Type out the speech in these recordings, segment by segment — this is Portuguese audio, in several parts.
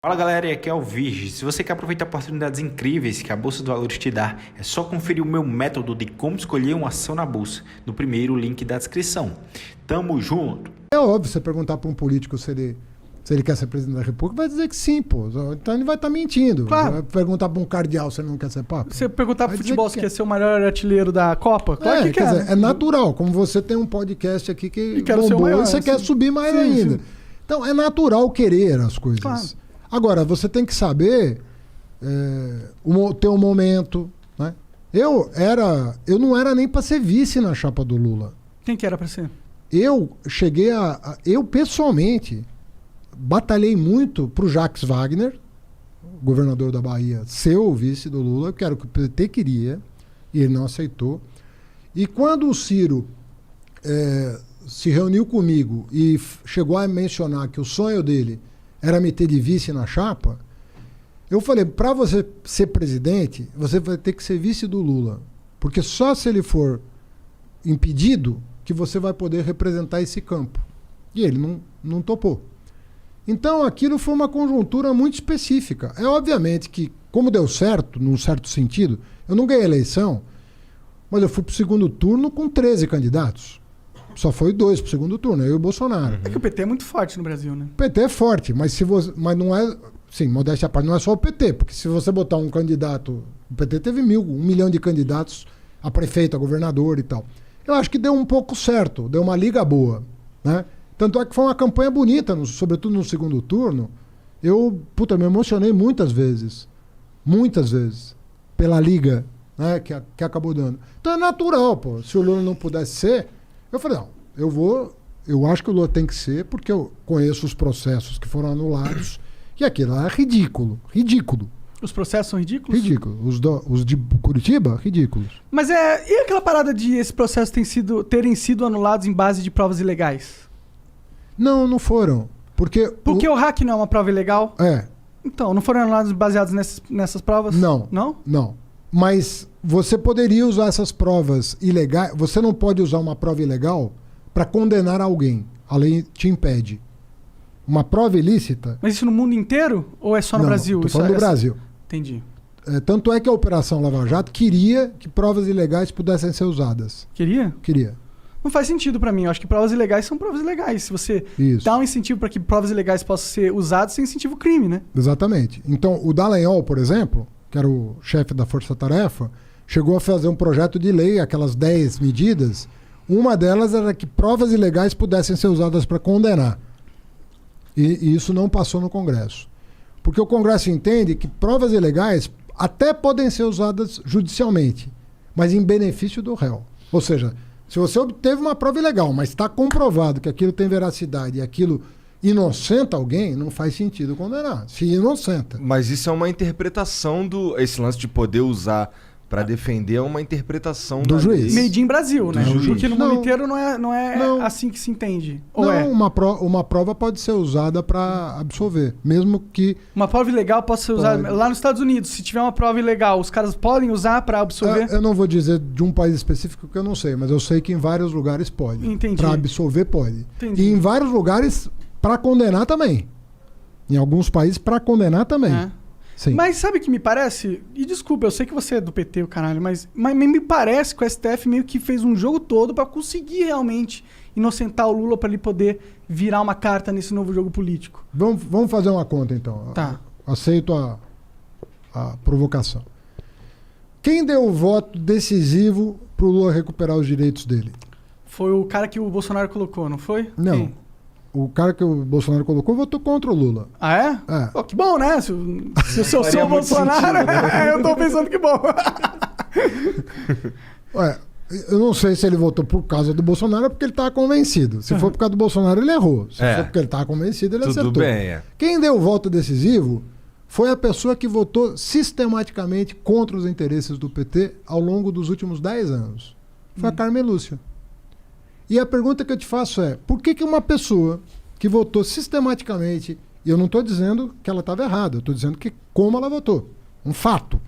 Fala galera, e aqui é o Virgis. Se você quer aproveitar oportunidades incríveis que a Bolsa de Valores te dá, é só conferir o meu método de como escolher uma ação na Bolsa, no primeiro link da descrição. Tamo junto! É óbvio, você perguntar para um político se ele quer ser presidente da República, vai dizer que sim, pô. Então ele vai estar mentindo. Claro. Vai perguntar para um cardeal se ele não quer ser papa. Você perguntar pro Vai futebol dizer se que quer ser o maior artilheiro da Copa? Claro que quer quer. dizer, é natural. Como você tem um podcast aqui que E quero ser o bombou, maior, e você quer sim. subir mais Sim, ainda. sim. Então é natural querer as coisas. Claro. Agora, você tem que saber o teu momento, né? Eu não era nem para ser vice na chapa do Lula. Quem que era pra ser? Eu cheguei eu pessoalmente batalhei muito pro Jacques Wagner, governador da Bahia, ser o vice do Lula, que era o que o PT queria, e ele não aceitou. E quando o Ciro se reuniu comigo e chegou a mencionar que o sonho dele era me ter de vice na chapa, eu falei, para você ser presidente, você vai ter que ser vice do Lula, porque só se ele for impedido que você vai poder representar esse campo. E ele não topou. Então aquilo foi uma conjuntura muito específica. É obviamente que, como deu certo, num certo sentido, eu não ganhei a eleição, mas eu fui para o segundo turno com 13 candidatos. Só foi 2 para o segundo turno, eu e o Bolsonaro. É que o PT é muito forte no Brasil, né? O PT é forte, mas não é. Sim, modéstia à parte, não é só o PT, porque se você botar um candidato. O PT teve 1 milhão de candidatos a prefeito, a governador e tal. Eu acho que deu um pouco certo, deu uma liga boa, né? Tanto é que foi uma campanha bonita, sobretudo no segundo turno. Eu me emocionei muitas vezes, pela liga, né, que acabou dando. Então é natural, pô. Se o Lula não pudesse ser, eu falei, não, eu acho que o Lula tem que ser, porque eu conheço os processos que foram anulados, e aquilo lá é ridículo. Os processos são ridículos? Ridículo. Os de Curitiba, ridículos. Mas e aquela parada de esses processos terem sido anulados em base de provas ilegais? Não foram. Porque o hack não é uma prova ilegal? É. Então, não foram anulados baseados nessas provas? Não. Não? Não. Mas você poderia usar essas provas ilegais. Você não pode usar uma prova ilegal para condenar alguém. A lei te impede. Uma prova ilícita. Mas isso no mundo inteiro? Ou é só no Brasil? Estou falando do Brasil. Entendi. Tanto é que a Operação Lava Jato queria que provas ilegais pudessem ser usadas. Queria? Queria. Não faz sentido pra mim. Eu acho que provas ilegais são provas ilegais. Se você dá um incentivo para que provas ilegais possam ser usadas, você incentiva o crime, né? Exatamente. Então, o Dallagnol, por exemplo, que era o chefe da Força Tarefa, chegou a fazer um projeto de lei, aquelas 10 medidas. Uma delas era que provas ilegais pudessem ser usadas para condenar. E isso não passou no Congresso. Porque o Congresso entende que provas ilegais até podem ser usadas judicialmente, mas em benefício do réu. Ou seja, se você obteve uma prova ilegal, mas está comprovado que aquilo tem veracidade e aquilo inocenta alguém, não faz sentido condenar. Se inocenta. Mas isso é uma interpretação esse lance de poder usar para defender é uma interpretação do juiz. Made in Brasil, né? Juiz. Porque no mundo inteiro não é assim que se entende. Ou é? Uma prova pode ser usada para absolver, mesmo que... Uma prova ilegal pode ser usada... Lá nos Estados Unidos, se tiver uma prova ilegal, os caras podem usar para absolver? Eu não vou dizer de um país específico que eu não sei, mas eu sei que em vários lugares pode. Entendi. Para absolver pode. Entendi. E em vários lugares para condenar também. Em alguns países para condenar também. É. Sim. Mas sabe o que me parece? E desculpa, eu sei que você é do PT, o caralho, mas me parece que o STF meio que fez um jogo todo pra conseguir realmente inocentar o Lula pra ele poder virar uma carta nesse novo jogo político. Vamos fazer uma conta, então. Tá. Aceito a provocação. Quem deu o voto decisivo pro Lula recuperar os direitos dele? Foi o cara que o Bolsonaro colocou, não foi? Não. Quem? O cara que o Bolsonaro colocou votou contra o Lula. Ah, é? É. Pô, que bom, né? Se eu sou o Bolsonaro, eu tô pensando que bom. Eu não sei se ele votou por causa do Bolsonaro ou porque ele estava convencido. Se for por causa do Bolsonaro, ele errou. Se for porque ele estava convencido, ele acertou. Tudo bem, Quem deu o voto decisivo foi a pessoa que votou sistematicamente contra os interesses do PT ao longo dos últimos 10 anos. Foi a Carmen Lúcia. E a pergunta que eu te faço é, por que uma pessoa que votou sistematicamente, e eu não estou dizendo que ela estava errada, eu estou dizendo que como ela votou, um fato.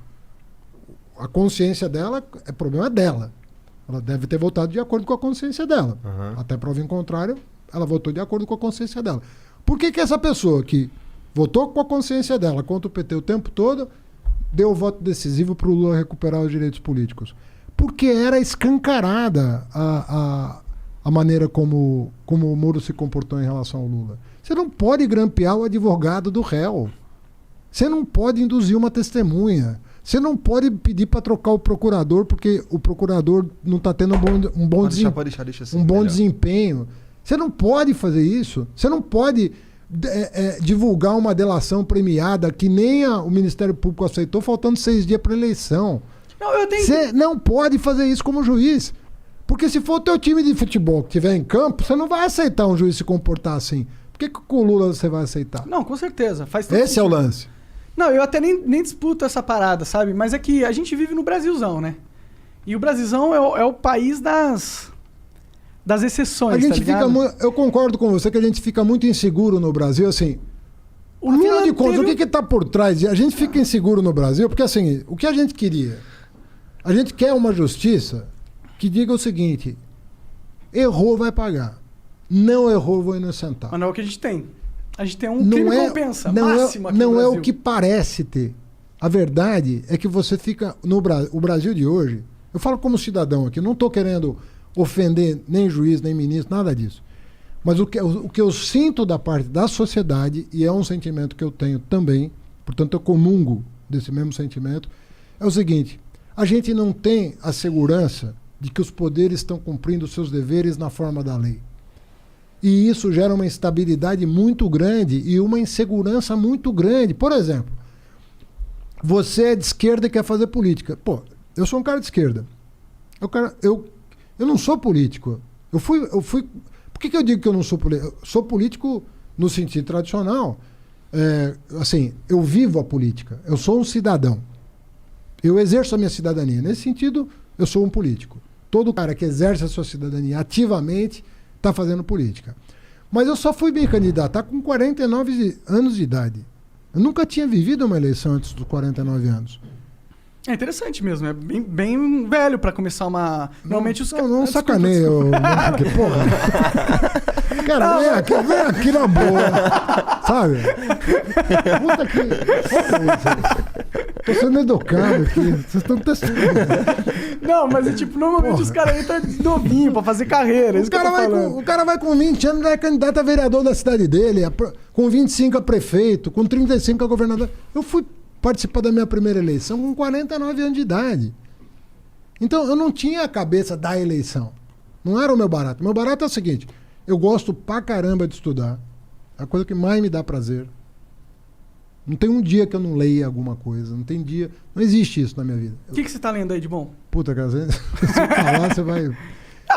A consciência dela é problema dela. Ela deve ter votado de acordo com a consciência dela. Até prova em contrário, ela votou de acordo com a consciência dela. Por que essa pessoa que votou com a consciência dela contra o PT o tempo todo, deu o voto decisivo para o Lula recuperar os direitos políticos. Porque era escancarada a maneira como o Moro se comportou em relação ao Lula. Você não pode grampear o advogado do réu. Você não pode induzir uma testemunha. Você não pode pedir para trocar o procurador porque o procurador não está tendo um bom desempenho. Você não pode fazer isso. Você não pode divulgar uma delação premiada que nem o Ministério Público aceitou, faltando 6 dias para a eleição. Você não pode fazer isso como juiz. Porque se for o teu time de futebol que estiver em campo, você não vai aceitar um juiz se comportar assim. Por que com o Lula você vai aceitar? Não, com certeza. Esse é o lance. Não, eu até nem disputo essa parada, sabe? Mas é que a gente vive no Brasilzão, né? E o Brasilzão é o país das exceções, a gente tá ligado? Eu concordo com você que a gente fica muito inseguro no Brasil, assim. Afinal de contas, o que está por trás? A gente fica inseguro no Brasil porque, assim, o que a gente queria? A gente quer uma justiça que diga o seguinte: errou, vai pagar. Não errou, vou inocentar. Mas não é o que a gente tem. A gente tem um crime compensa máximo aqui no Não é Brasil. o que parece ter. A verdade é que você fica... O Brasil de hoje... Eu falo como cidadão aqui, não estou querendo ofender nem juiz, nem ministro, nada disso. Mas o que eu sinto da parte da sociedade, e é um sentimento que eu tenho também, portanto eu comungo desse mesmo sentimento, é o seguinte: a gente não tem a segurança de que os poderes estão cumprindo seus deveres na forma da lei. E isso gera uma instabilidade muito grande e uma insegurança muito grande. Por exemplo, você é de esquerda e quer fazer política. Pô, eu sou um cara de esquerda. Eu não sou político. Eu fui. Por que eu digo que eu não sou político? Eu sou político no sentido tradicional. Assim, eu vivo a política. Eu sou um cidadão. Eu exerço a minha cidadania. Nesse sentido, eu sou um político. Todo cara que exerce a sua cidadania ativamente está fazendo política. Mas eu só fui me candidatar com 49 anos de idade. Eu nunca tinha vivido uma eleição antes dos 49 anos. É interessante mesmo, é bem velho pra começar uma... Normalmente os caras... Não sacaneia, que porra. Cara, vem aqui na boa, sabe? Puta que... Tô sendo educado aqui, vocês estão testando. Não, mas é tipo, normalmente os caras entram novinho pra fazer carreira, isso que eu tô falando. O cara vai com 20 anos, é candidato a vereador da cidade dele, com 25 a prefeito, com 35 a governador. Eu fui participar da minha primeira eleição com 49 anos de idade. Então, eu não tinha a cabeça da eleição. Não era o meu barato. Meu barato é o seguinte: eu gosto pra caramba de estudar. É a coisa que mais me dá prazer. Não tem um dia que eu não leia alguma coisa. Não tem dia... Não existe isso na minha vida. O que você tá lendo aí de bom? Puta, cara, se falar, você vai...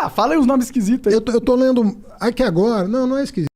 Fala aí os nomes esquisitos aí. Eu tô lendo... Aqui agora... Não é esquisito.